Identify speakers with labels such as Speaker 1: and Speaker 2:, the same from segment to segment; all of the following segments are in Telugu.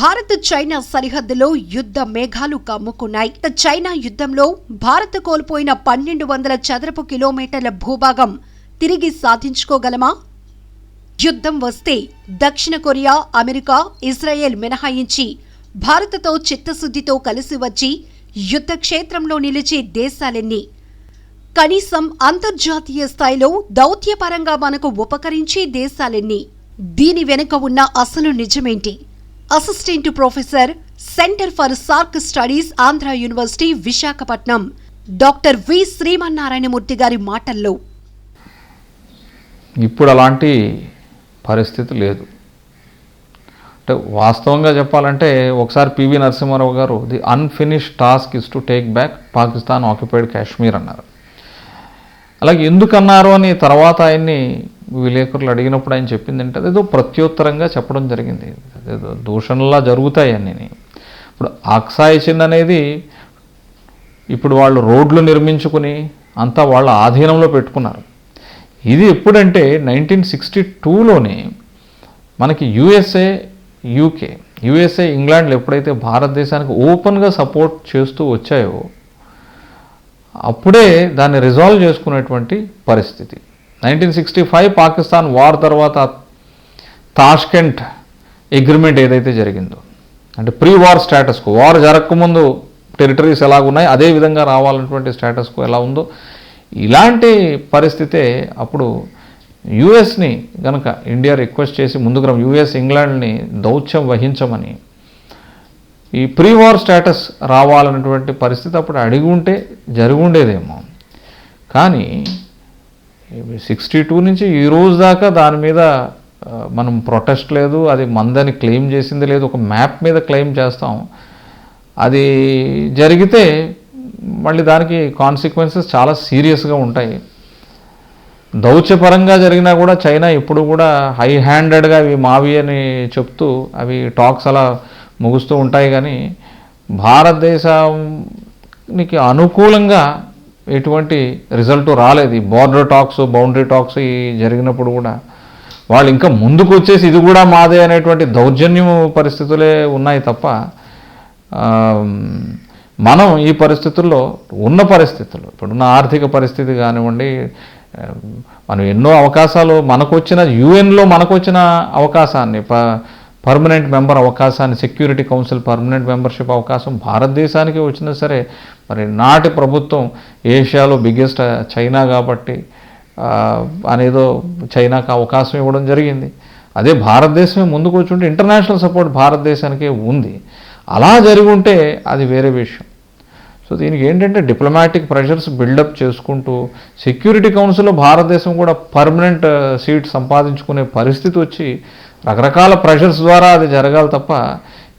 Speaker 1: భారత్ చైనా సరిహద్దులో యుద్ధ మేఘాలు కమ్ముకున్నాయి. చైనా యుద్ధంలో భారత్ కోల్పోయిన 1200 చదరపు కిలోమీటర్ల భూభాగం తిరిగి సాధించుకోగలమా? యుద్ధం వస్తే దక్షిణ కొరియా, అమెరికా, ఇజ్రాయెల్ మినహాయించి భారత్తో చిత్తశుద్ధితో కలిసి వచ్చి యుద్ధ క్షేత్రంలో నిలిచే దేశాలెన్ని? కనీసం అంతర్జాతీయ స్థాయిలో దౌత్యపరంగా మనకు ఉపకరించే దేశాలెన్ని? దీని వెనుక ఉన్న అసలు నిజమేంటి? Assistant professor, centre for SAARC studies, Andhra university, Visakhapatnam, doctor V Srimannarayanamurthy గారి మాటల్లో.
Speaker 2: ఇప్పుడు అలాంటి పరిస్థితి లేదు. అంటే వాస్తవంగా చెప్పాలంటే ఒకసారి పివి నరసింహారావు గారు the unfinished task is to take back Pakistan occupied Kashmir అన్నారు. అలాగే ఎందుకన్నారు అని తర్వాత ఆయన్ని విలేకరులు అడిగినప్పుడు ఆయన చెప్పింది అంటే అదేదో ప్రత్యుత్తరంగా చెప్పడం జరిగింది. అదేదో దూషణలా జరుగుతాయి అన్నీ. ఇప్పుడు అక్సాయ్ చిన్ అనేది ఇప్పుడు వాళ్ళు రోడ్లు నిర్మించుకుని అంతా వాళ్ళ ఆధీనంలో పెట్టుకున్నారు. ఇది ఎప్పుడంటే 1962లోనే మనకి యుఎస్ఏ, ఇంగ్లాండ్లు ఎప్పుడైతే భారతదేశానికి ఓపెన్గా సపోర్ట్ చేస్తూ వచ్చాయో అప్పుడే దాన్ని రిజాల్వ్ చేసుకునేటువంటి పరిస్థితి. 1965 పాకిస్తాన్ వార్ తర్వాత తాష్కెంట్ అగ్రిమెంట్ ఏదైతే జరిగిందో, అంటే ప్రీ వార్ స్టేటస్కు, వార్ జరగకముందు టెరిటరీస్ ఎలాగున్నాయి అదే విధంగా రావాలన్నటువంటి స్టేటస్కు ఎలా ఉందో ఇలాంటి పరిస్థితే అప్పుడు యుఎస్ని కనుక ఇండియా రిక్వెస్ట్ చేసి ముందుకు యుఎస్ ఇంగ్లాండ్ని దౌత్యం వహించమని ఈ ప్రీ వార్ స్టేటస్ రావాలన్నటువంటి పరిస్థితి అప్పుడు అడిగి ఉంటే జరిగి ఉండేదేమో. కానీ 62 నుంచి ఈ రోజు దాకా దాని మీద మనం ప్రొటెస్ట్ లేదు, అది మందని క్లెయిమ్ చేసింది లేదు. ఒక మ్యాప్ మీద క్లెయిమ్ చేస్తాం, అది జరిగితే మళ్ళీ దానికి కాన్సిక్వెన్సెస్ చాలా సీరియస్గా ఉంటాయి. దౌత్యపరంగా జరిగినా కూడా చైనా ఎప్పుడు కూడా హై హ్యాండెడ్గా అవి మావి అని చెప్తూ అవి టాక్స్ అలా ముగుస్తూ ఉంటాయి. కానీ భారతదేశానికి అనుకూలంగా ఎటువంటి రిజల్ట్ రాలేదు. ఈ బార్డర్ టాక్స్, బౌండరీ టాక్స్ ఈ జరిగినప్పుడు కూడా వాళ్ళు ఇంకా ముందుకు వచ్చేసి ఇది కూడా మాదే అనేటువంటి దౌర్జన్యం పరిస్థితులే ఉన్నాయి తప్ప మనం ఈ పరిస్థితుల్లో ఇప్పుడున్న ఆర్థిక పరిస్థితి కానివ్వండి, మనం ఎన్నో అవకాశాలు యుఎన్లో మనకు వచ్చిన అవకాశాన్ని, పర్మనెంట్ మెంబర్ అవకాశాన్ని, సెక్యూరిటీ కౌన్సిల్ పర్మనెంట్ మెంబర్షిప్ అవకాశం భారతదేశానికి వచ్చినా సరే మరి నాటి ప్రభుత్వం ఏషియాలో బిగ్గెస్ట్ చైనా కాబట్టి అనేదో చైనాకు అవకాశం ఇవ్వడం జరిగింది. అదే భారతదేశమే ముందుకు వచ్చి ఉంటే ఇంటర్నేషనల్ సపోర్ట్ భారతదేశానికే ఉంది. అలా జరిగి ఉంటే అది వేరే విషయం. సో దీనికి ఏంటంటే డిప్లొమాటిక్ ప్రెషర్స్ బిల్డప్ చేసుకుంటూ సెక్యూరిటీ కౌన్సిల్లో భారతదేశం కూడా పర్మనెంట్ సీట్ సంపాదించుకునే పరిస్థితి వచ్చి రకరకాల ప్రెషర్స్ ద్వారా అది జరగాలి తప్ప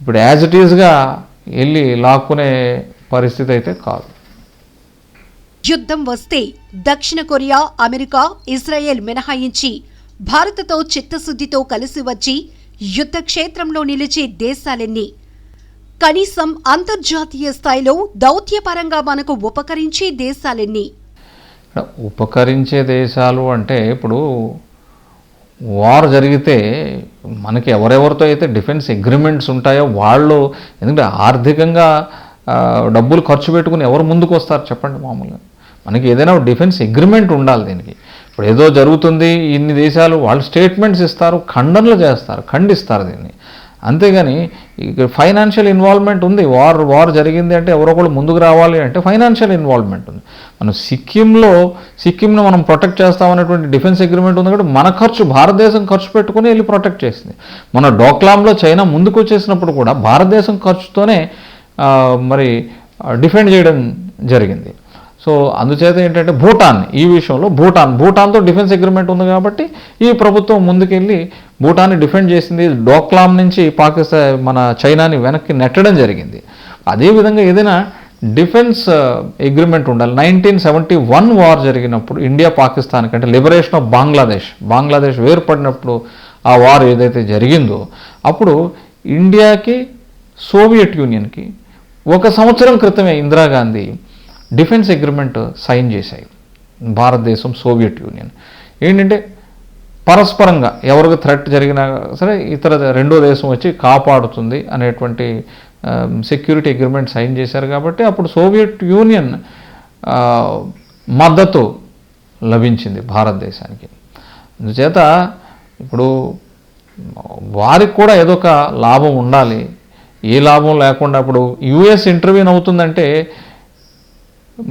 Speaker 2: ఇప్పుడు యాజ్ ఇట్ ఈజ్గా వెళ్ళి లాక్కునే పరిస్థితి అయితే కాదు.
Speaker 1: యుద్ధం వస్తే దక్షిణ కొరియా, అమెరికా, ఇజ్రాయెల్ మినహాయించి భారత్తో చిత్తశుద్ధితో కలిసి వచ్చి యుద్ధ క్షేత్రంలో నిలిచే దేశాలెన్ని? కనీసం అంతర్జాతీయ స్థాయిలో దౌత్యపరంగా మనకు ఉపకరించే దేశాలెన్ని?
Speaker 2: ఉపకరించే దేశాలు అంటే ఇప్పుడు వార్ జరిగితే మనకి ఎవరెవరితో అయితే డిఫెన్స్ అగ్రిమెంట్స్ ఉంటాయో వాళ్ళు, ఎందుకంటే ఆర్థికంగా డబ్బులు ఖర్చు పెట్టుకుని ఎవరు ముందుకు వస్తారు చెప్పండి? మామూలుగా మనకి ఏదైనా డిఫెన్స్ అగ్రిమెంట్ ఉండాలి దీనికి. ఇప్పుడు ఏదో జరుగుతుంది, ఇన్ని దేశాలు వాళ్ళు స్టేట్మెంట్స్ ఇస్తారు, ఖండిస్తారు దీన్ని. అంతేగాని ఇక ఫైనాన్షియల్ ఇన్వాల్వ్మెంట్ ఉంది. వార్ జరిగింది అంటే ఎవరో ఒకళ్ళు ముందుకు రావాలి అంటే ఫైనాన్షియల్ ఇన్వాల్వ్మెంట్ ఉంది. మనం సిక్కింను మనం ప్రొటెక్ట్ చేస్తామనేటువంటి డిఫెన్స్ అగ్రిమెంట్ ఉంది కాబట్టి మన భారతదేశం ఖర్చు పెట్టుకుని వెళ్ళి ప్రొటెక్ట్ చేసింది. మన డోక్లాంలో చైనా ముందుకు వచ్చేసినప్పుడు కూడా భారతదేశం ఖర్చుతోనే మరి డిఫెండ్ చేయడం జరిగింది. సో అందుచేత ఏంటంటే ఈ విషయంలో భూటాన్తో డిఫెన్స్ అగ్రిమెంట్ ఉంది కాబట్టి ఈ ప్రభుత్వం ముందుకెళ్ళి భూటాన్ని డిఫెండ్ చేసింది. డోక్లాం నుంచి మన చైనాని వెనక్కి నెట్టడం జరిగింది. అదేవిధంగా ఏదైనా డిఫెన్స్ అగ్రిమెంట్ ఉండాలి. 1971 వార్ జరిగినప్పుడు ఇండియా పాకిస్తాన్ కంటే లిబరేషన్ ఆఫ్ బంగ్లాదేశ్ వేరుపడినప్పుడు ఆ వార్ ఏదైతే జరిగిందో అప్పుడు ఇండియాకి, సోవియట్ యూనియన్కి 1 సంవత్సరం క్రితమే ఇందిరాగాంధీ డిఫెన్స్ అగ్రిమెంట్ సైన్ చేశాయి భారతదేశం, సోవియట్ యూనియన్. ఏంటంటే పరస్పరంగా ఎవరికి థ్రెట్ జరిగినా సరే ఇతర రెండో దేశం వచ్చి కాపాడుతుంది అనేటువంటి సెక్యూరిటీ అగ్రిమెంట్ సైన్ చేశారు. కాబట్టి అప్పుడు సోవియట్ యూనియన్ మద్దతు లభించింది భారతదేశానికి. అందుచేత ఇప్పుడు వారికి కూడా ఏదో ఒక లాభం ఉండాలి. ఏ లాభం లేకుండా ఇప్పుడు యుఎస్ ఇంటర్వ్యూన్ అవుతుందంటే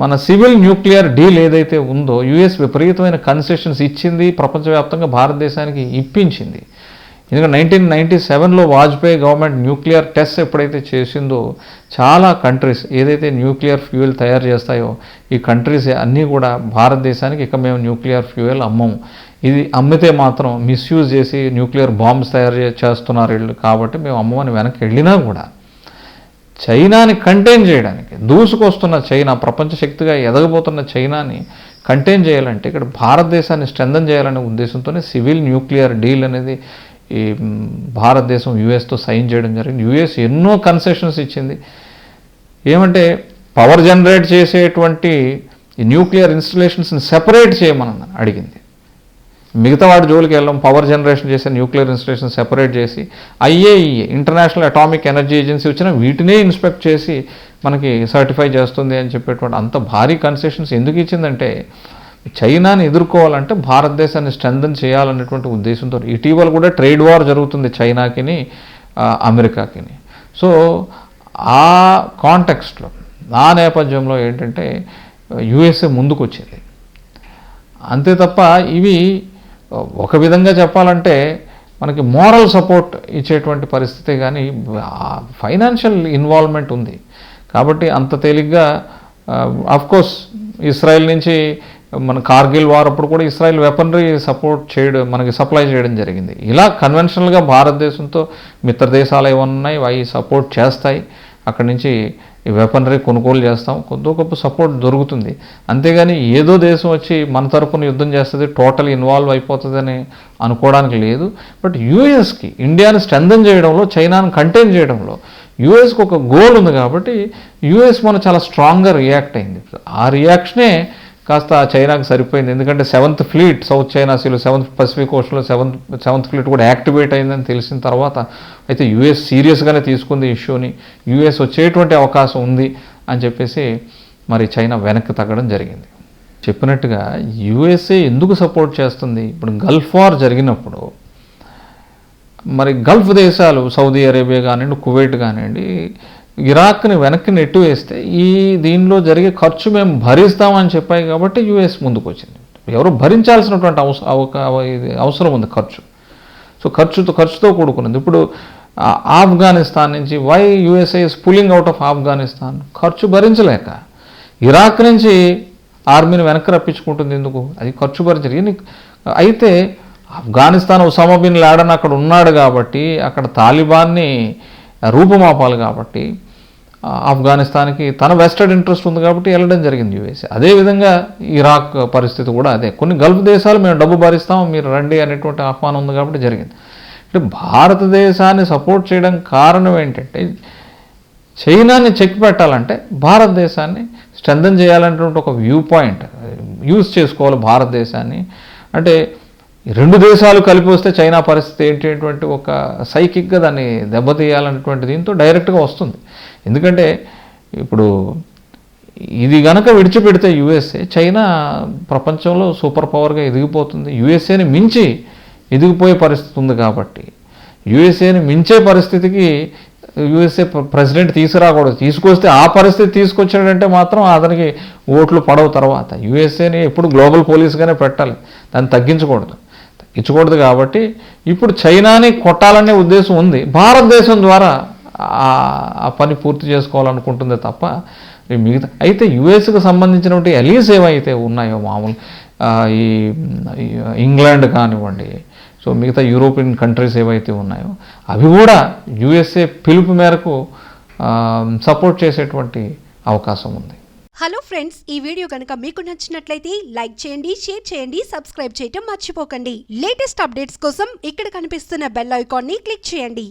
Speaker 2: మన సివిల్ న్యూక్లియర్ డీల్ ఏదైతే ఉందో యుఎస్ విపరీతమైన కన్సెషన్స్ ఇచ్చింది, ప్రపంచవ్యాప్తంగా భారతదేశానికి ఇప్పించింది. ఎందుకంటే 1997లో వాజ్పేయి గవర్నమెంట్ న్యూక్లియర్ టెస్ట్ ఎప్పుడైతే చేసిందో చాలా కంట్రీస్ ఏదైతే న్యూక్లియర్ ఫ్యూయల్ తయారు చేస్తాయో ఈ కంట్రీస్ అన్నీ కూడా భారతదేశానికి ఇక మేము న్యూక్లియర్ ఫ్యూయల్ అమ్మము, ఇది అమ్మితే మాత్రం మిస్యూజ్ చేసి న్యూక్లియర్ బాంబ్స్ తయారు చేస్తున్నారు వీళ్ళు కాబట్టి మేము అమ్మమని వెనక్కి వెళ్ళినా కూడా చైనాని కంటైన్ చేయడానికి, దూసుకొస్తున్న చైనా, ప్రపంచ శక్తిగా ఎదగబోతున్న చైనాని కంటైన్ చేయాలంటే ఇక్కడ భారతదేశాన్ని స్ట్రెంథన్ చేయాలనే ఉద్దేశంతోనే సివిల్ న్యూక్లియర్ డీల్ అనేది ఈ భారతదేశం యుఎస్తో సైన్ చేయడం జరిగింది. యుఎస్ ఎన్నో కన్సెషన్స్ ఇచ్చింది. ఏమంటే పవర్ జనరేట్ చేసేటువంటి ఈ న్యూక్లియర్ ఇన్స్టలేషన్స్ని సెపరేట్ చేయమని అడిగింది. మిగతా వాటి జోలికి వెళ్ళడం, పవర్ జనరేషన్ చేసే న్యూక్లియర్ ఇన్స్టలేషన్ సెపరేట్ చేసి IAEA international atomic energy agency వచ్చినా వీటినే ఇన్స్పెక్ట్ చేసి మనకి సర్టిఫై చేస్తుంది అని చెప్పేటువంటి అంత భారీ కన్సెషన్స్ ఎందుకు ఇచ్చిందంటే చైనాని ఎదుర్కోవాలంటే భారతదేశాన్ని స్ట్రెంథన్ చేయాలనేటువంటి ఉద్దేశంతో. ఇటీవల కూడా ట్రేడ్ వార్ జరుగుతుంది చైనాకిని అమెరికాకిని. సో ఆ కాంటెక్స్ట్లో ఆ నేపథ్యంలో ఏంటంటే యుఎస్ఏ ముందుకు వచ్చింది. అంతే తప్ప ఇవి ఒక విధంగా చెప్పాలంటే మనకి మోరల్ సపోర్ట్ ఇచ్చేటువంటి పరిస్థితి కానీ ఫైనాన్షియల్ ఇన్వాల్వ్మెంట్ ఉంది. కాబట్టి అంత తేలిగ్గా ఆఫ్కోర్స్ ఇస్రాయెల్ నుంచి మన కార్గిల్ వార్ అప్పుడు కూడా ఇస్రాయెల్ వెపనరీ సపోర్ట్ చేయడం మనకి సప్లై చేయడం జరిగింది. ఇలా కన్వెన్షనల్గా భారతదేశంతో మిత్ర దేశాలు ఏమన్నా ఉన్నాయి అవి సపోర్ట్ చేస్తాయి, అక్కడి నుంచి ఈ వెపనరీ కొనుగోలు చేస్తాం, కొద్ది గొప్ప సపోర్ట్ దొరుకుతుంది. అంతేగాని ఏదో దేశం వచ్చి మన తరపున యుద్ధం చేస్తుంది, టోటల్ ఇన్వాల్వ్ అయిపోతుందని అనుకోవడానికి లేదు. బట్ యూఎస్కి ఇండియాని స్ట్రెంథన్ చేయడంలో, చైనాను కంటైన్ చేయడంలో యూఎస్కి ఒక గోల్ ఉంది. కాబట్టి యూఎస్ మన చాలా స్ట్రాంగ్గా రియాక్ట్ అయింది. ఆ రియాక్షనే కాస్త చైనాకి సరిపోయింది. ఎందుకంటే 7th ఫ్లీట్ సౌత్ చైనా సీలో 7th పసిఫిక్ ఓషన్లో 7th ఫ్లీట్ కూడా యాక్టివేట్ అయిందని తెలిసిన తర్వాత అయితే యుఎస్ సీరియస్గానే తీసుకుంది ఇష్యూని. యుఎస్ వచ్చేటువంటి అవకాశం ఉంది అని చెప్పేసి మరి చైనా వెనక్కి తగ్గడం జరిగింది. చెప్పినట్టుగా యుఎస్ఏ ఎందుకు సపోర్ట్ చేస్తుంది? ఇప్పుడు గల్ఫ్ వార్ జరిగినప్పుడు మరి గల్ఫ్ దేశాలు సౌదీ అరేబియా కానివ్వండి, కువైట్ కానివ్వండి, ఇరాక్ని వెనక్కి నెట్టు వేస్తే ఈ దీనిలో జరిగే ఖర్చు మేము భరిస్తామని చెప్పాయి. కాబట్టి యుఎస్ ముందుకు వచ్చింది. ఎవరు భరించాల్సినటువంటి అవసరం ఉంది ఖర్చు. సో ఖర్చుతో కూడుకున్నది. ఇప్పుడు ఆఫ్ఘనిస్తాన్ నుంచి why USA is pulling out of Afghanistan? ఖర్చు భరించలేక. ఇరాక్ నుంచి ఆర్మీని వెనక్కి రప్పించుకుంటుంది ఎందుకు? అది ఖర్చు భరించలేదు. అయితే ఆఫ్ఘనిస్తాన్ ఉసామా బిన్ లాడెన్ అక్కడ ఉన్నాడు కాబట్టి, అక్కడ తాలిబాన్ని రూపుమాపాలి కాబట్టి ఆఫ్ఘనిస్తాన్కి తన వెస్టెడ్ ఇంట్రెస్ట్ ఉంది కాబట్టి వెళ్ళడం జరిగింది యుఎస్ఏ. అదేవిధంగా ఇరాక్ పరిస్థితి కూడా అదే. కొన్ని గల్ఫ్ దేశాలు మేము డబ్బు భరిస్తాం మీరు రండి అనేటువంటి ఆహ్వానం ఉంది కాబట్టి జరిగింది. అంటే భారతదేశాన్ని సపోర్ట్ చేయడం కారణం ఏంటంటే చైనాని చెక్ పెట్టాలంటే భారతదేశాన్ని స్ట్రెంథన్ చేయాలనేటువంటి ఒక వ్యూ పాయింట్ యూజ్ చేసుకోవాలి భారతదేశాన్ని. అంటే రెండు దేశాలు కలిపి వస్తే చైనా పరిస్థితి ఏంటంటే ఒక సైకిక్గా దాన్ని దెబ్బతీయాలనేటువంటి దీంతో డైరెక్ట్గా వస్తుంది. ఎందుకంటే ఇప్పుడు ఇది గనక విడిచిపెడితే యుఎస్ఏ, చైనా ప్రపంచంలో సూపర్ పవర్గా ఎదిగిపోతుంది. యుఎస్ఏని మించి ఎదిగిపోయే పరిస్థితి ఉంది. కాబట్టి యుఎస్ఏని మించే పరిస్థితికి యుఎస్ఏ ప్రెసిడెంట్ తీసుకురాకూడదు. తీసుకొస్తే ఆ పరిస్థితి తీసుకొచ్చాడంటే మాత్రం అతనికి ఓట్లు పడవు. తర్వాత యుఎస్ఏని ఎప్పుడు గ్లోబల్ పోలీస్గానే పెట్టాలి, దాన్ని తగ్గించకూడదు. కాబట్టి ఇప్పుడు చైనాని కొట్టాలనే ఉద్దేశం ఉంది. భారతదేశం ద్వారా ఆ పని పూర్తి చేసుకోవాలనుకుంటుంది తప్ప మిగతా అయితే యుఎస్కి సంబంధించినటువంటి ఎలీస్ ఏవైతే ఉన్నాయో మామూలు ఈ ఇంగ్లాండ్ కానివ్వండి, సో మిగతా యూరోపియన్ కంట్రీస్ ఏవైతే ఉన్నాయో అవి కూడా యుఎస్ఏ పిలుపు మేరకు సపోర్ట్ చేసేటువంటి అవకాశం ఉంది.
Speaker 1: హలో ఫ్రెండ్స్, ఈ వీడియో కనుక మీకు నచ్చినట్లయితే లైక్ చేయండి, షేర్ చేయండి, సబ్స్క్రైబ్ చేయటం మర్చిపోకండి. లేటెస్ట్ అప్డేట్స్ కోసం ఇక్కడ కనిపిస్తున్న బెల్ ఐకాన్ని క్లిక్ చేయండి.